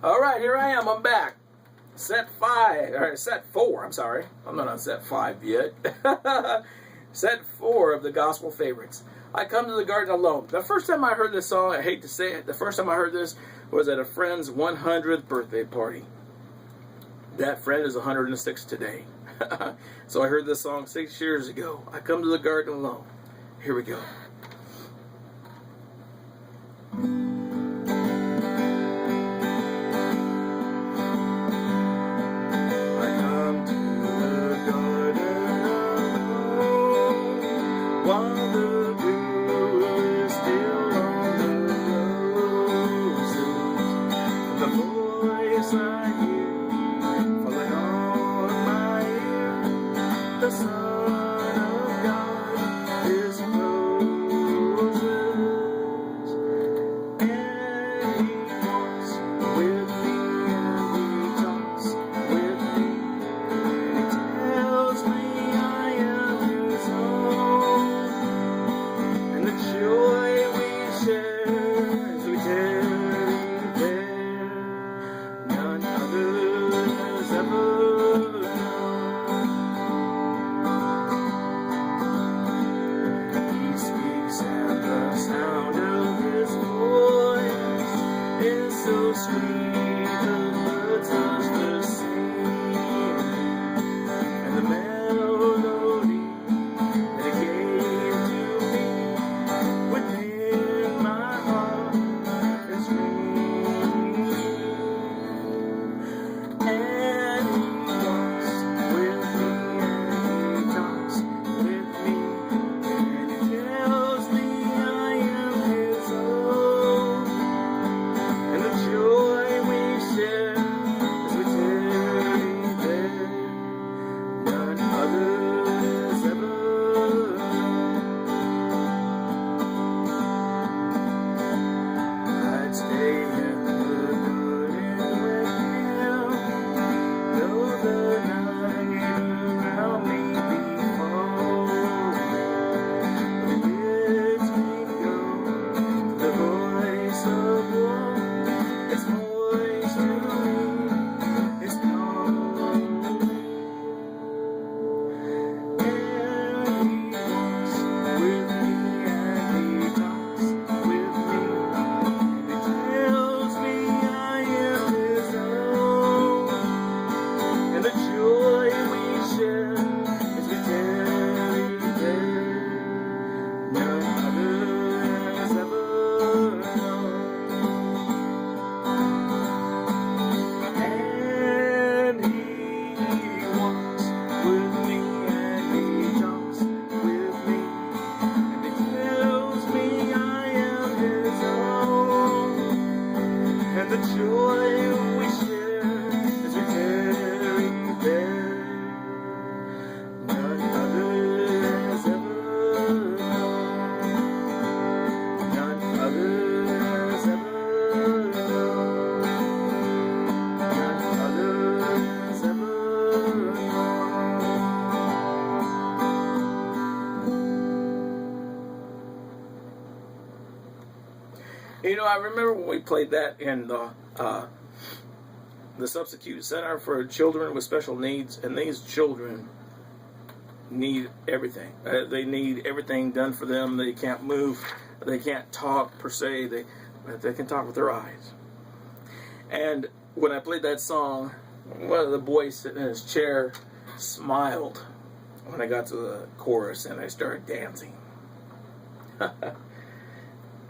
All right, here I am. I'm back. Set 5, or set 4, I'm sorry. I'm not on set 5 yet. Set 4 of the gospel favorites. I come to the garden alone. The first time I heard this song, I hate to say it, the first time I heard this was at a friend's 100th birthday party. That friend is 106 today. So I heard this song 6 years ago. I come to the garden alone. Here we go. While the dew is still on the roses, the voice I hear falling on my ear, the Son of God is roses, and He walks with me and He talks with me, and He tells me I am His own. Joy we share as we tarry there, none others ever know. He speaks and the sound of His voice is so sweet, the birds touch the sea, and the melody that He gave to me within my heart is free, and He walks with me and He talks with me, and He tells me I am His own, and the joy we share as we tarry there, none others ever know. I'd stay in the garden with Him, though the night around me be falling. But He bids me go, the voice of one, His voice to me is calling. And He walks with me and He talks with me, and He tells me I am His own, and the joy we share as we tarry there, none others ever know. And He walks with me and He talks with me, and He tells me I am His own, and the joy we share as we tarry there, none others ever know, none others ever know, none others ever know. You know, I remember when we played that in the Substitute Center for Children with Special Needs, and these children need everything. They need everything done for them. They can't move. They can't talk per se. But they can talk with their eyes. And when I played that song, one of the boys sitting in his chair smiled when I got to the chorus and I started dancing.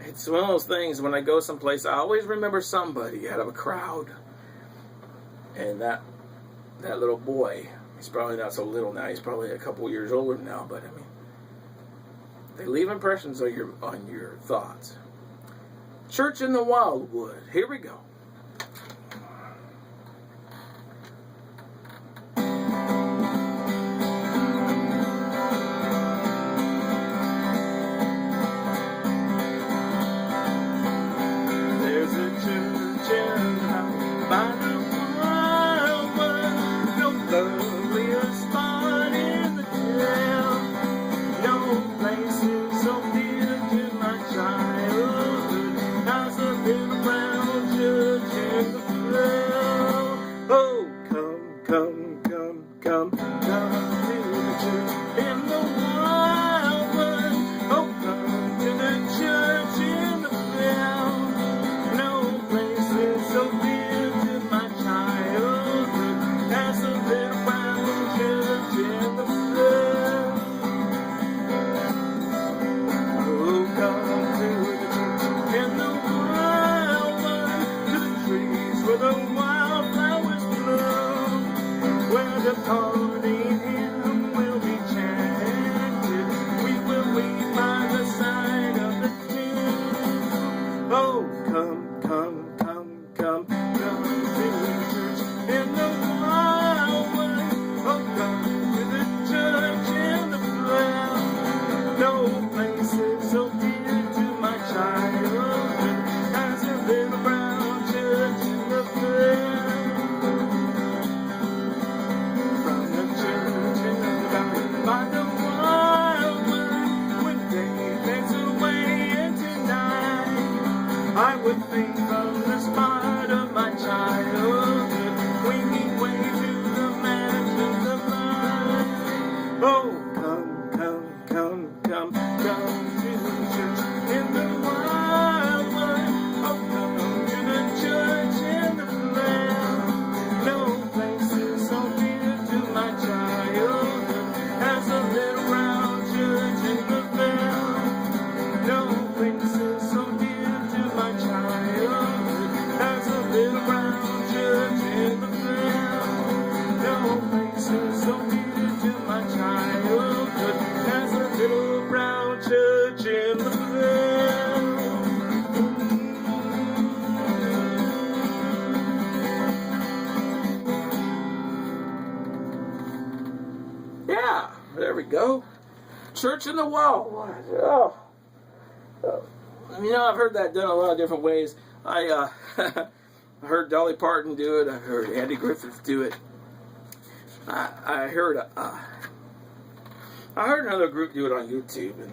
It's one of those things, when I go someplace, I always remember somebody out of a crowd. And that little boy, he's probably not so little now, he's probably a couple years older now, but I mean, they leave impressions on your thoughts. Church in the Wildwood, here we go. There's a church in by the wildwood, no lovelier spot in the town, no place is so dear to my childhood as a been around just come to church in the wild wood. Oh, come to the church in the flower. No place is so dear to my childhood as a little brown church in the flower. From the church in the valley by the wild wood, when day fades away into night, I would think from the spot of my childhood, winging way to the mansions of light. Oh, come to church in the wild wood. Oh, come to the church in the flower. No place is so dear to my childhood as a little brown church in the vale. No place is so dear to my childhood as a little brown church in the vale. No place is so dear to my childhood as a little brown church in the vale. Yeah, there we go. Church in the Wall. Oh. I've heard that done a lot of different ways. I heard Dolly Parton do it. I heard Andy Griffith do it. I heard another group do it on YouTube and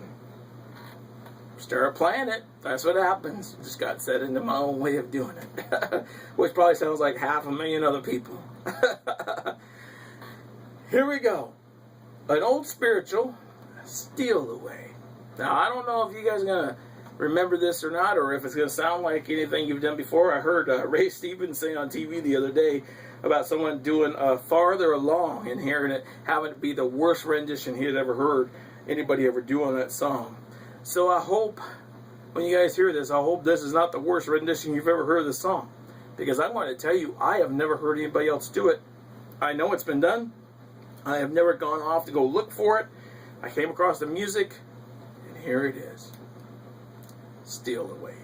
started playing it. That's what happens. Just got set into my own way of doing it, which probably sounds like 500,000 other people. Here we go. An old spiritual, Steal Away. Now, I don't know if you guys are going to remember this or not, or if it's going to sound like anything you've done before. I heard Ray Stevens say on TV the other day about someone doing Farther Along and hearing it, having it be the worst rendition he had ever heard anybody ever do on that song. So I hope, when you guys hear this, I hope this is not the worst rendition you've ever heard of this song. Because I want to tell you, I have never heard anybody else do it. I know it's been done. I have never gone off to go look for it. I came across the music, and here it is. Steal Away.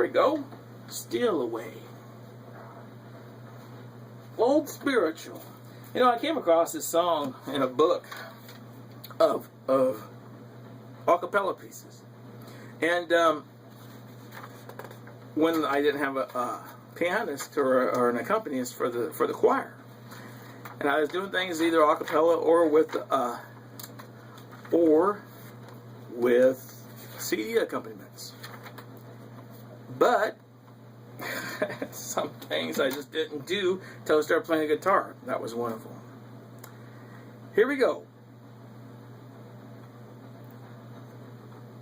we go. Steal Away. Old Spiritual. You know, I came across this song in a book of a cappella pieces. And when I didn't have a pianist or an accompanist for the choir, and I was doing things either a cappella or with CD accompaniments. But some things I just didn't do until I started playing the guitar. That was one of them. Here we go.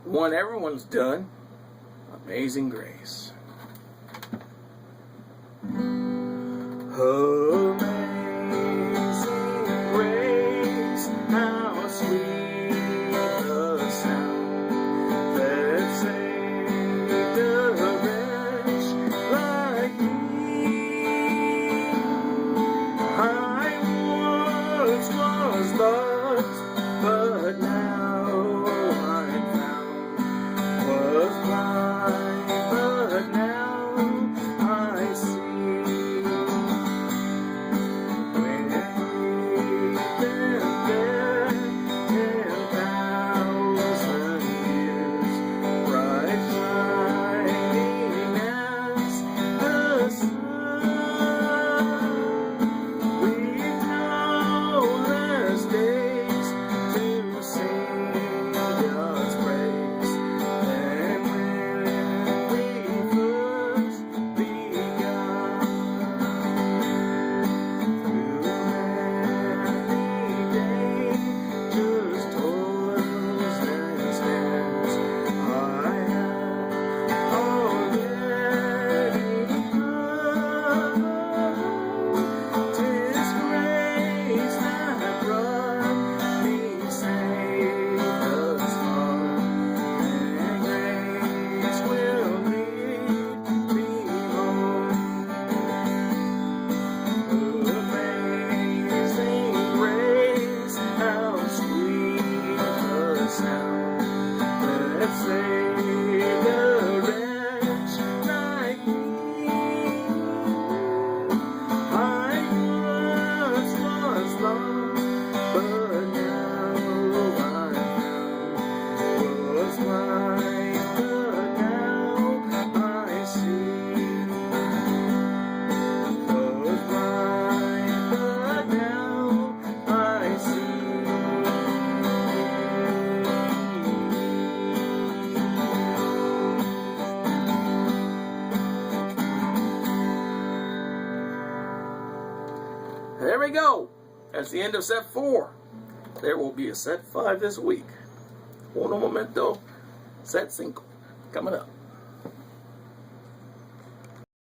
One everyone's done. Amazing Grace. Amazing grace, how sweet the sound that saved a wretch like me. I once was lost, but now I'm found. Was blind, but now I see. There we go. That's the end of set 4. There will be a set 5 this week. Uno momento, set 5 coming up.